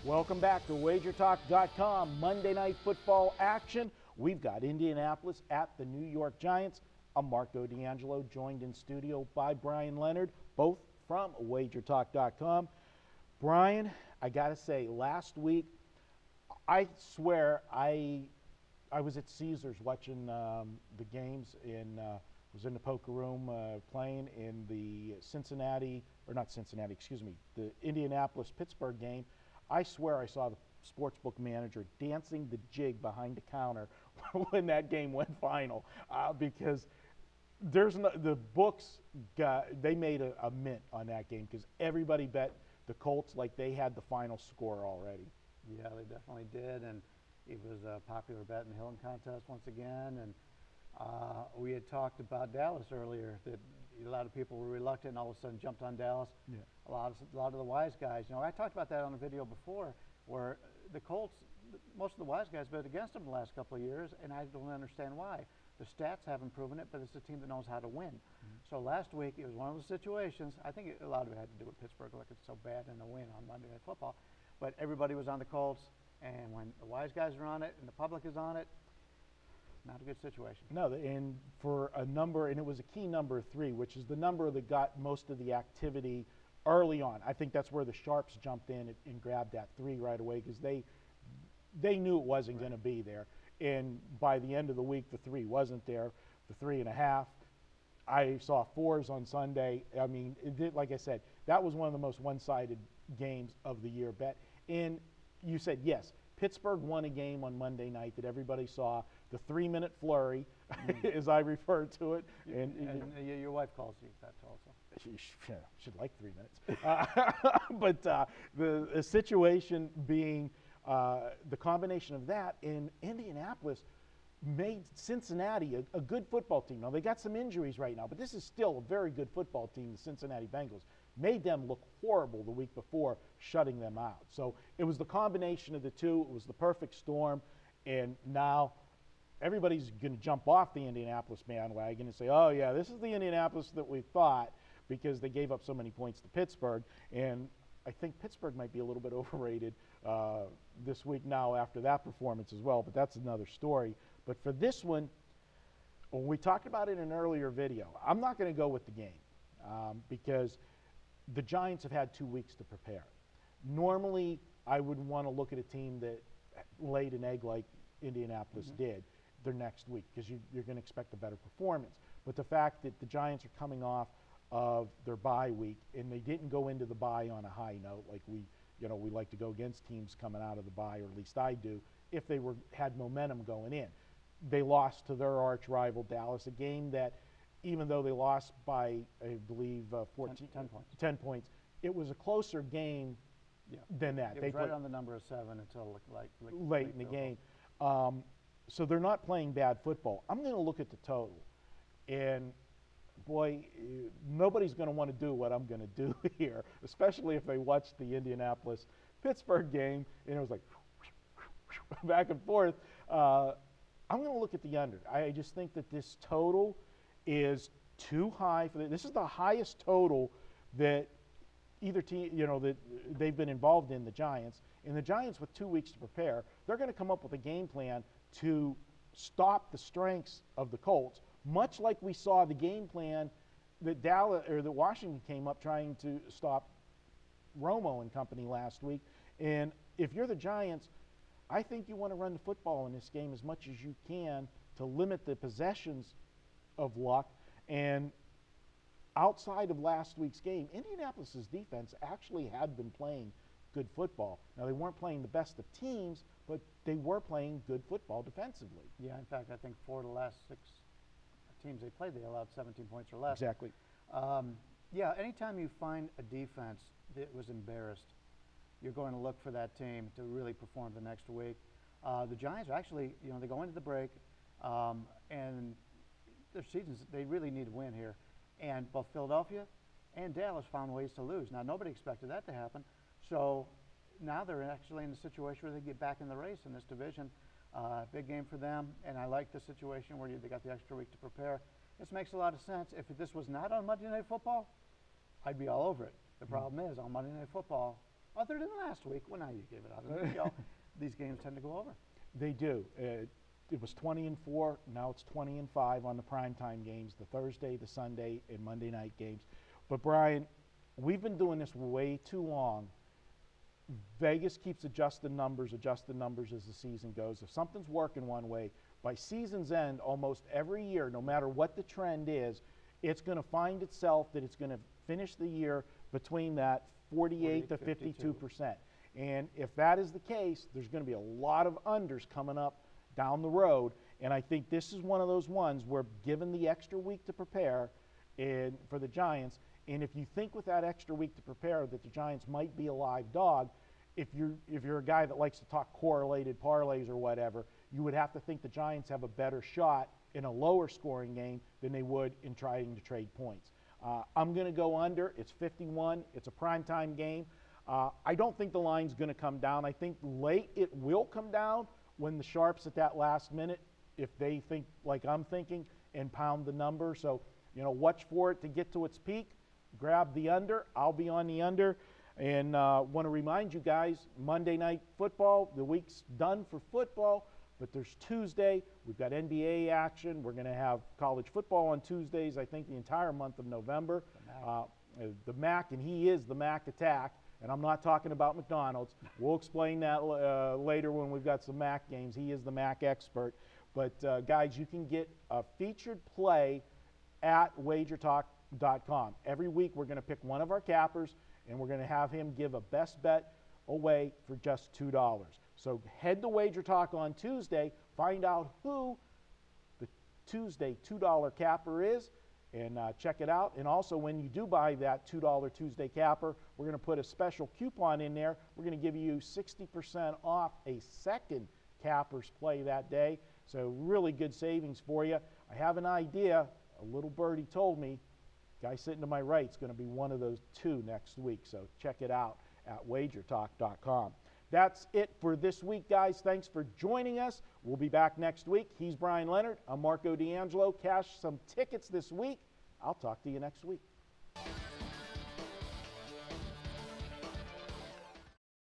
Welcome back to WagerTalk.com Monday Night Football action. We've got Indianapolis at the New York Giants. I'm Marco D'Angelo, joined in studio by Brian Leonard, both from WagerTalk.com. Brian, I got to say, last week, I swear I was at Caesars watching the games was in the poker room playing in the the Indianapolis-Pittsburgh game. I swear I saw the sportsbook manager dancing the jig behind the counter when that game went final because the books they made a mint on that game because everybody bet the Colts like they had the final score already. Yeah, they definitely did, and it was a popular bet in the Hilton contest once again. And we had talked about Dallas earlier, that a lot of people were reluctant and all of a sudden jumped on Dallas. Yeah. A lot of the wise guys. You know, I talked about that on a video before where the Colts, most of the wise guys bet against them the last couple of years, and I don't understand why. The stats haven't proven it, but it's a team that knows how to win. Mm-hmm. So last week, it was one of those situations. I think a lot of it had to do with Pittsburgh looking so bad in a win on Monday Night Football. But everybody was on the Colts, and when the wise guys are on it and the public is on it, not a good situation. No, and for a number, and it was a key number 3, which is the number that got most of the activity early on. I think that's where the sharps jumped in and grabbed that 3 right away because they knew it wasn't going to be there. And by the end of the week, the 3 wasn't there. The 3.5. I saw 4s on Sunday. I mean, like I said, that was one of the most one-sided games of the year bet. And you said, yes, Pittsburgh won a game on Monday night that everybody saw, the 3-minute flurry, as I refer to it. And your wife calls you that also. She'd like 3 minutes. But the situation being the combination of that in Indianapolis made Cincinnati a good football team. Now, they got some injuries right now, but this is still a very good football team, the Cincinnati Bengals. Made them look horrible the week before, shutting them out. So it was the combination of the two. It was the perfect storm. And now everybody's going to jump off the Indianapolis bandwagon and say, oh, yeah, this is the Indianapolis that we thought because they gave up so many points to Pittsburgh. And I think Pittsburgh might be a little bit overrated this week now after that performance as well, but that's another story. But for this one, when we talked about it in an earlier video, I'm not going to go with the game because the Giants have had 2 weeks to prepare. Normally, I would want to look at a team that laid an egg like Indianapolis did their next week because you're going to expect a better performance. But the fact that the Giants are coming off of their bye week and they didn't go into the bye on a high note like we like to go against teams coming out of the bye, or at least I do, if they had momentum going in. They lost to their arch rival Dallas, a game that even though they lost by, I believe, 10 points, it was a closer game than that. It was right on the number of 7 until late in the game. So they're not playing bad football. I'm going to look at the total. And, boy, nobody's going to want to do what I'm going to do here, especially if they watched the Indianapolis-Pittsburgh game, and it was like back and forth. I'm going to look at the under. I just think that this total is too high for this is the highest total that either team, that they've been involved in, the Giants. And the Giants, with 2 weeks to prepare, they're going to come up with a game plan to stop the strengths of the Colts, much like we saw the game plan that that Washington came up trying to stop Romo and company last week. And if you're the Giants, I think you want to run the football in this game as much as you can to limit the possessions of Luck. And outside of last week's game, Indianapolis's defense actually had been playing good football. Now, they weren't playing the best of teams, but they were playing good football defensively. Yeah, in fact, I think 4 of the last 6 teams they played, they allowed 17 points or less. Exactly. Yeah, anytime you find a defense that was embarrassed, you're going to look for that team to really perform the next week. The Giants are actually, they go into the break, and their seasons, they really need a win here. And both Philadelphia and Dallas found ways to lose. Now, nobody expected that to happen. So now they're actually in a situation where they get back in the race in this division. Big game for them, and I like the situation where they got the extra week to prepare. This makes a lot of sense. If this was not on Monday Night Football, I'd be all over it. The problem is, on Monday Night Football, other than last week. Well, now you gave it out. You know, these games tend to go over. They do. It was 20-4. Now it's 20-5 on the primetime games, the Thursday, the Sunday, and Monday night games. But Brian, we've been doing this way too long. Vegas keeps adjusting numbers as the season goes. If something's working one way, by season's end, almost every year, no matter what the trend is, it's going to find itself that it's going to finish the year between that 48 to 52%. And if that is the case, there's going to be a lot of unders coming up down the road. And I think this is one of those ones where, given the extra week to prepare and for the Giants, and if you think with that extra week to prepare that the Giants might be a live dog, if you're a guy that likes to talk correlated parlays or whatever, you would have to think the Giants have a better shot in a lower scoring game than they would in trying to trade points. I'm going to go under. It's 51. It's a primetime game. I don't think the line's going to come down. I think late it will come down when the sharps at that last minute, if they think like I'm thinking, and pound the number. So, you know, watch for it to get to its peak. Grab the under. I'll be on the under. And want to remind you guys, Monday Night Football, the week's done for football, but there's Tuesday. We've got NBA action. We're going to have college football on Tuesdays, I think, the entire month of November. The MAC, and he is the MAC attack. And I'm not talking about McDonald's. We'll explain that later when we've got some MAC games. He is the MAC expert. But, guys, you can get a featured play at wagertalk.com. Every week we're going to pick one of our cappers, and we're going to have him give a best bet away for just $2. So head to WagerTalk on Tuesday, find out who the Tuesday $2 capper is, and check it out. And also, when you do buy that $2 Tuesday capper, we're going to put a special coupon in there. We're going to give you 60% off a second capper's play that day. So really good savings for you. I have an idea. A little birdie told me, guy sitting to my right is going to be one of those two next week. So check it out at wagertalk.com. That's it for this week, guys. Thanks for joining us. We'll be back next week. He's Brian Leonard. I'm Marco D'Angelo. Cash some tickets this week. I'll talk to you next week.